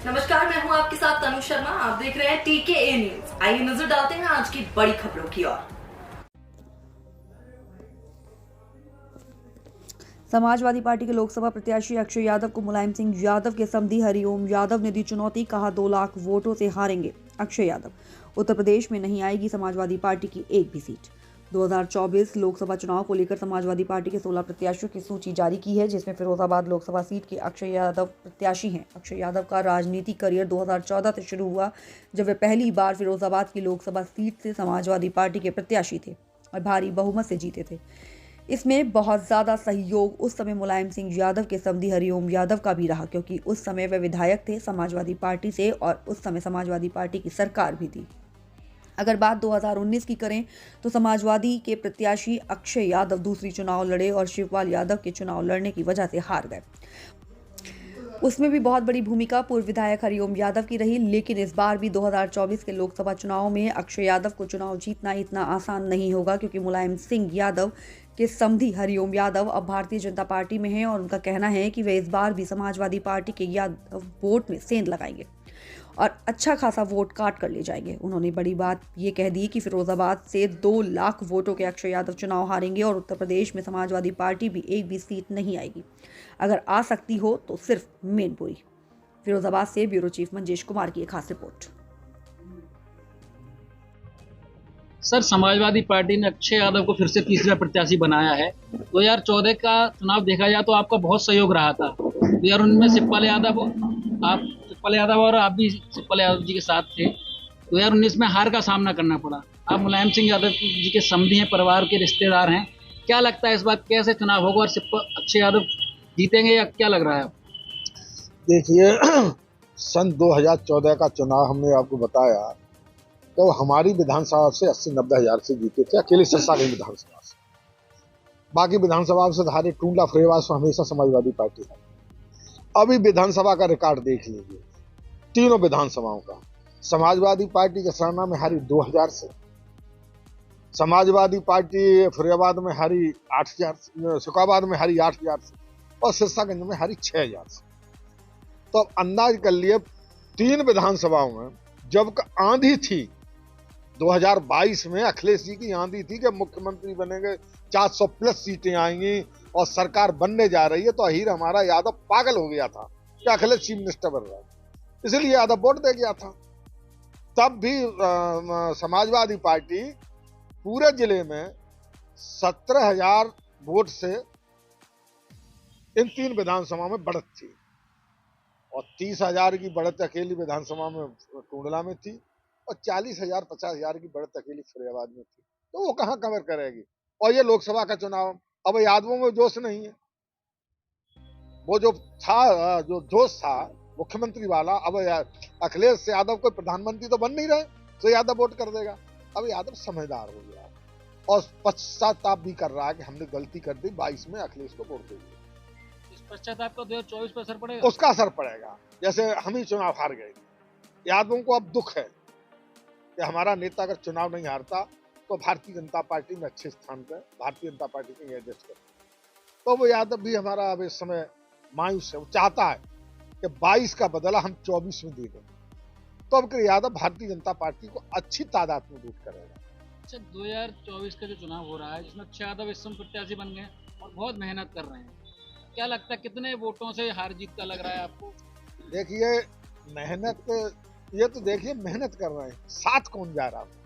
नमस्कार, मैं हूं आपके साथ तनु शर्मा। आप देख रहे हैं टीके न्यूज। आइए नजर डालते हैं आज की बड़ी खबरों की ओर। समाजवादी पार्टी के लोकसभा प्रत्याशी अक्षय यादव को मुलायम सिंह यादव के समधी हरिओम यादव ने दी चुनौती। कहा 2 लाख वोटों से हारेंगे अक्षय यादव। उत्तर प्रदेश में नहीं आएगी समाजवादी पार्टी की एक भी सीट। 2024 लोकसभा चुनाव को लेकर समाजवादी पार्टी के 16 प्रत्याशियों की सूची जारी की है, जिसमें फिरोजाबाद लोकसभा सीट के अक्षय यादव प्रत्याशी हैं। अक्षय यादव का राजनीतिक करियर 2014 से शुरू हुआ, जब वे पहली बार फिरोजाबाद की लोकसभा सीट से समाजवादी पार्टी के प्रत्याशी थे और भारी बहुमत से जीते थे। इसमें बहुत ज़्यादा सहयोग उस समय मुलायम सिंह यादव के समधी हरिओम यादव का भी रहा, क्योंकि उस समय वे विधायक थे समाजवादी पार्टी से और उस समय समाजवादी पार्टी की सरकार भी थी। अगर बात 2019 की करें तो समाजवादी के प्रत्याशी अक्षय यादव दूसरी चुनाव लड़े और शिवपाल यादव के चुनाव लड़ने की वजह से हार गए। उसमें भी बहुत बड़ी भूमिका पूर्व विधायक हरिओम यादव की रही, लेकिन इस बार भी 2024 के लोकसभा चुनाव में अक्षय यादव को चुनाव जीतना इतना आसान नहीं होगा, क्योंकि मुलायम सिंह यादव के समधी हरिओम यादव अब भारतीय जनता पार्टी में हैं और उनका कहना है कि वे इस बार भी समाजवादी पार्टी के यादव वोट में सेंध लगाएंगे और अच्छा खासा वोट काट कर ले जाएंगे। उन्होंने बड़ी बात ये कह दी कि फिरोजाबाद से 2 लाख वोटों के अक्षय यादव चुनाव हारेंगे और उत्तर प्रदेश में समाजवादी पार्टी भी एक भी सीट नहीं आएगी। अगर आ सकती हो तो सिर्फ मैनपुरी। फिरोजाबाद से ब्यूरो चीफ मंजेश कुमार की एक खास रिपोर्ट। सर, समाजवादी पार्टी ने अक्षय यादव को फिर से तीसरा प्रत्याशी बनाया है। 2014 का चुनाव देखा जाए तो आपका बहुत सहयोग रहा था। 2019 में शिवपाल यादव और आप भी शिवपाल यादव जी के साथ थे। 2019 में हार का सामना करना पड़ा। आप मुलायम सिंह यादव जी के समधी हैं, परिवार के रिश्तेदार हैं। क्या लगता है इस बार कैसे चुनाव होगा और अक्षय यादव जीतेंगे या क्या लग रहा है? देखिए, सन 2014 का चुनाव हमने आपको बताया तो हमारी विधानसभा से 80-90 हजार से जीते थे, अकेले सिरसा की विधानसभा से। बाकी विधानसभा से धारे टूंडा फरेबाज से हमेशा समाजवादी पार्टी है। अभी विधानसभा का रिकॉर्ड देख लीजिए, तीनों विधानसभाओं का समाजवादी पार्टी के सरना में हारी 2000 से, समाजवादी पार्टी फरीदाबाद में हारी 8000 से, शुकाबाद में हारी 8000 से और सिरसागंज में हारी 6000 से। तो अब अंदाज कर लिए 3 विधानसभाओं में जब आंधी थी 2022 में, अखिलेश जी की आंधी थी कि मुख्यमंत्री बनेंगे, 400 प्लस सीटें आएंगी और सरकार बनने जा रही है, तो अहीर हमारा यादव पागल हो गया था कि अखिलेश चीफ मिनिस्टर बन रहा है, इसलिए यादव वोट दे गया था। तब भी समाजवादी पार्टी पूरे जिले में 17,000 वोट से इन 3 विधानसभा में बढ़त थी और 30,000 की बढ़त अकेली विधानसभा में टूंडला में थी और 40,000 50,000 की बढ़त अकेली फरीदाबाद में थी। तो वो कहाँ कवर करेगी? और ये लोकसभा का चुनाव, अब यादवों में जोश नहीं है। वो जो था, जो जोश था मुख्यमंत्री वाला, अब अखिलेश यादव कोई प्रधानमंत्री तो बन नहीं रहे, तो यादव वोट कर देगा। अब यादव समझदार हो गया और पश्चाताप भी कर रहा है कि हमने गलती कर दी, 22 में अखिलेश को वोट दे दिया। इस पश्चाताप का 2024 पर असर पड़ेगा? उसका असर पड़ेगा। जैसे हम ही चुनाव हार गए, यादवों को अब दुख है कि हमारा नेता अगर चुनाव नहीं हारता तो भारतीय जनता पार्टी में अच्छे स्थान पर भारतीय जनता पार्टी को एडजस्ट कर, तो वो यादव भी हमारा अब इस समय मायूस है। वो चाहता है कि 22 का बदला हम 24 में दे दें, तो अब यादव भारतीय जनता पार्टी को अच्छी तादाद में वोट करेगा। अच्छा, 2024 का जो चुनाव हो रहा है, जिसमें अक्षय यादव इस समय प्रत्याशी बन गए और बहुत मेहनत कर रहे हैं, क्या लगता है कितने वोटों से हार जीत का लग रहा है आपको? देखिए, मेहनत, ये तो देखिए मेहनत कर रहे हैं, साथ कौन जा रहा है?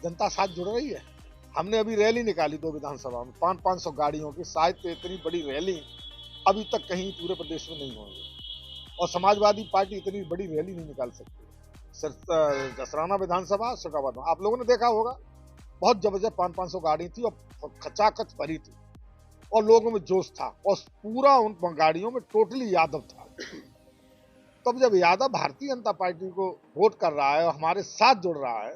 जनता साथ जुड़ रही है। हमने अभी रैली निकाली 2 विधानसभा में, 500 गाड़ियों की, शायद तो इतनी बड़ी रैली अभी तक कहीं पूरे प्रदेश में नहीं होगी और समाजवादी पार्टी इतनी बड़ी रैली नहीं निकाल सकती। सिर्फ जसराना विधानसभा, शुकाबाद में आप लोगों ने देखा होगा, बहुत जबरदस्त 500 गाड़ी थी और खचाखच भरी थी और लोगों में जोश था और पूरा उन गाड़ियों में टोटली यादव था। तब जब यादव भारतीय जनता पार्टी को वोट कर रहा है और हमारे साथ जुड़ रहा है,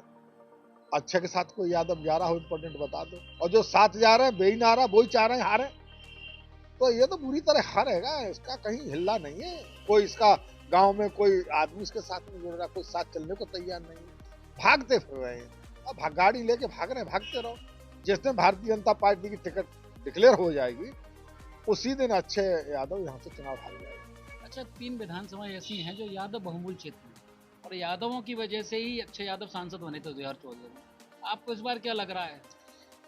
अच्छे के साथ कोई यादव जा रहा हो, इंपॉर्टेंट बता दो, और जो साथ जा रहे हैं वही ना रहा, वही चाह रहे हैं हारे, तो ये तो बुरी तरह हारेगा। इसका कहीं हिल्ला नहीं है। कोई इसका गांव में कोई आदमी इसके साथ नहीं जुड़ रहा, कोई साथ चलने को तैयार नहीं है, भागते फिर रहे हैं। अब गाड़ी लेके भाग रहे हैं, भागते रहो। जिस दिन भारतीय जनता पार्टी की टिकट डिक्लेयर हो जाएगी उसी दिन अक्षय यादव यहाँ से चुनाव हार जाएगा। अच्छा, 3 विधानसभा ऐसी हैं जो यादव बहुमूल क्षेत्र में, और यादवों की वजह से ही अक्षय यादव सांसद बने थे 2014 में। आपको इस बार क्या लग रहा है?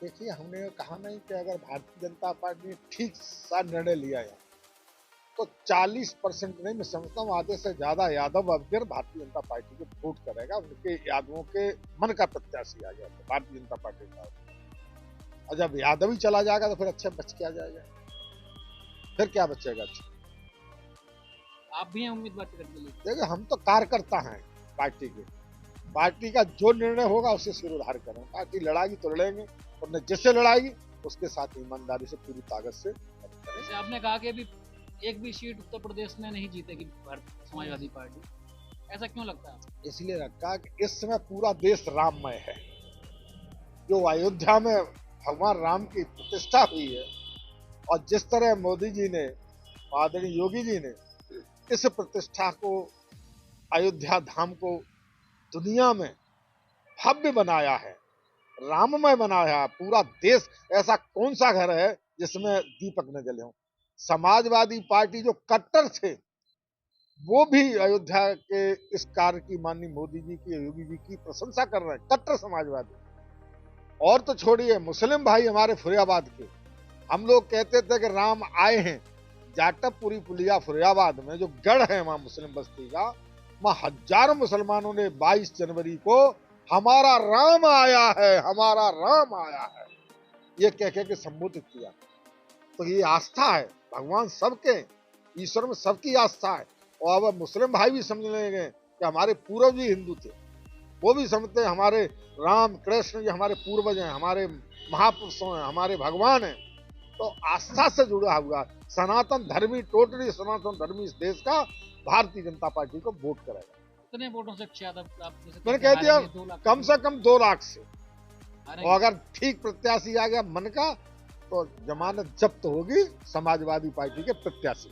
देखिए, हमने कहा नहीं कि अगर भारतीय जनता पार्टी ने ठीक सा निर्णय लिया है तो 40% नहीं, मैं समझता हूँ आधे से ज्यादा यादव अब फिर भारतीय जनता पार्टी को वोट करेगा। उनके यादवों के मन का प्रत्याशी आ गया तो भारतीय जनता पार्टी का। और जब यादव ही चला जाएगा तो फिर अच्छा बच क्या जाएगा, फिर क्या बचेगा अच्छा? आप भी हैं उम्मीदवार टिकट के लिए? देखिए, हम तो कार्यकर्ता हैं पार्टी के। पार्टी का जो निर्णय होगा उसे सिरोधार करें। पार्टी लड़ाएगी तो लड़ेंगे, और न जिससे लड़ाएगी उसके साथ ईमानदारी से पूरी ताकत से करें। जैसे आपने कहा कि अभी एक भी सीट उत्तर प्रदेश में नहीं जीतेगी भारतीय समाजवादी पार्टी, ऐसा क्यों लगता है? इसलिए रखा कि इस समय पूरा देश राममय है। जो अयोध्या में भगवान राम की प्रतिष्ठा हुई है, और जिस तरह मोदी जी ने, आदरणीय योगी जी ने इस प्रतिष्ठा को, अयोध्या धाम को दुनिया में भव्य बनाया है, राममय बनाया है। पूरा देश, ऐसा कौन सा घर है जिसमें दीपक न जले हों? समाजवादी पार्टी जो कट्टर थे वो भी अयोध्या के इस कार्य की, माननीय मोदी जी की, योगी जी की प्रशंसा कर रहे हैं, कट्टर समाजवादी। और तो छोड़िए, मुस्लिम भाई हमारे फुरियाबाद के, हम लोग कहते थे कि राम आए हैं। जाटवपुरी पुलिया फुरियाबाद में जो गढ़ है वहां मुस्लिम बस्ती का, वहां हजारों मुसलमानों ने 22 जनवरी को हमारा राम आया है, हमारा राम आया है, ये कह के संबोधित किया। तो ये आस्था है, भगवान सबके, ईश्वर में सबकी आस्था है। और अब मुस्लिम भाई भी समझ लेंगे कि हमारे पूर्वज भी हिंदू थे, वो भी समझते हैं हमारे राम कृष्ण ये हमारे पूर्वज हैं, हमारे महापुरुषों हैं, हमारे भगवान हैं। तो आस्था से जुड़ा हुआ सनातन धर्मी, टोटली सनातन धर्मी इस देश का भारतीय जनता पार्टी को वोट करेगा। कितने वोटों से अक्षय यादव मैंने कह दिया कम से कम 2 लाख से। हारेंगे? और अगर ठीक प्रत्याशी आ गया मन का तो जमानत जब्त होगी समाजवादी पार्टी के प्रत्याशी।